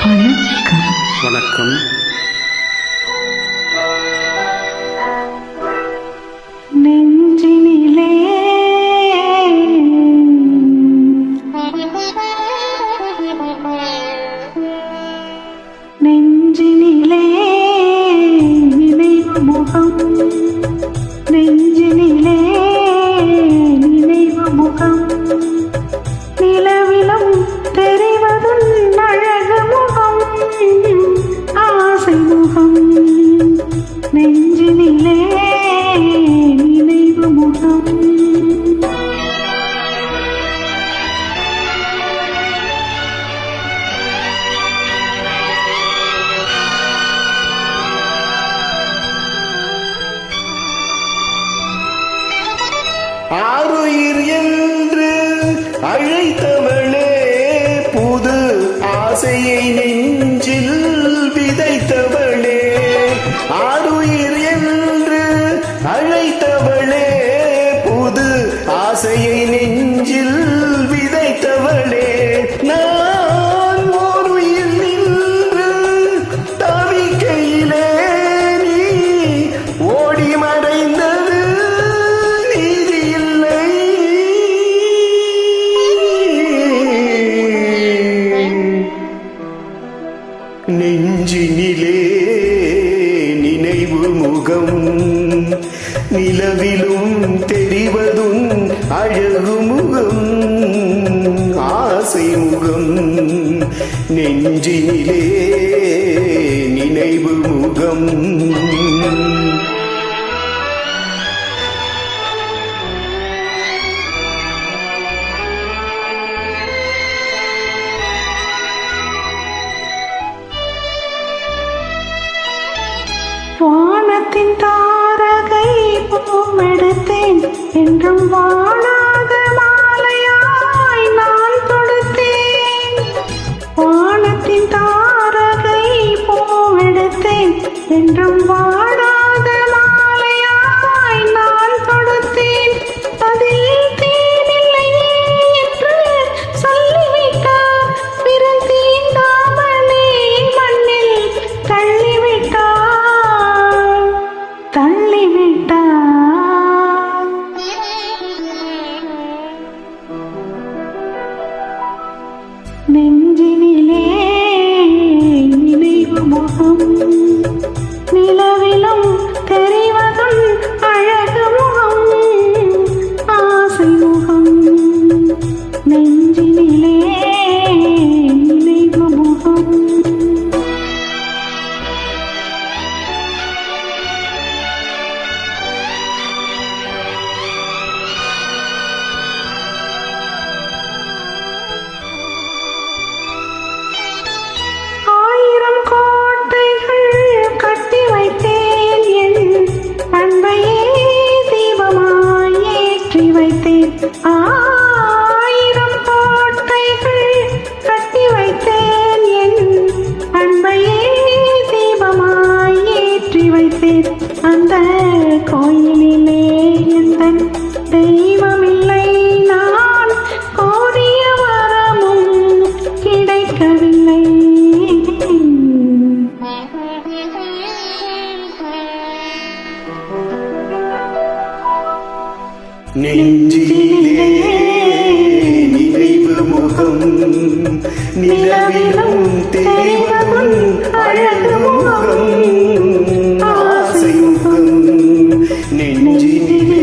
வணக்கம். வணக்கம். நெஞ்சினிலே நெஞ்சினிலே நினைவு முகம், நெஞ்சினிலே நினைவு முகம், நிலவிலும் தெரிவதும் அழகு முகம், ஆசை முகம், நெஞ்சினிலே நினைவு முகம். ஆருயிர் என்று அழைத்தவளே, புது ஆசையை நெஞ்சில் விதைத்தவளே. ஆருயிர் என்று அழைத்தவளே, புது ஆசையை நெஞ்சில் விதைத்தவளே. நான் ஓருயிர் நின்று தவிக்கையிலே நீ ஓடி மறைந்தது நீதியில்லை. நெஞ்சினிலே நினைவு முகம், நிலவிலும் தெரிவதும் அழகு முகம், ஆசை முகம், நெஞ்சினிலே நினைவு முகம். வானத்தின் தாரகை பூவெடுத்தேன், என்றும் வாழாத மாலையாய் நான் தொடுத்தேன். வானத்தின் தாரகை பூவெடுத்தேன், என்றும் வாழாத மாலையாய் நான் தொடுத்தேன். அதில் தேனில்லையே என்று சொல்லிவிட்டார், விரல் தீண்டாமலே மண்ணில் தள்ளிவிட்டார். நெஞ்சினிலே நினைவு முகம், நிலவிலும் தெரிவதும் அழகு முகம், ஆசை முகம், நெஞ்சினிலே நினைவு முகம். ஆயிரம் கோட்டைகள் கட்டி வைத்தேன், என் அன்பையே தீபமாய் ஏற்றி வைத்தேன். அந்த கோயிலிலே எந்தன் தெய்வமில்லை, நான் கோரிய வரமும் கிடைக்கவில்லை. நெஞ்சிலே நினைவு முகம், நிலவிலும் தெரிவதும் அழகு முகம், ஆசை முகம், நெஞ்சிலே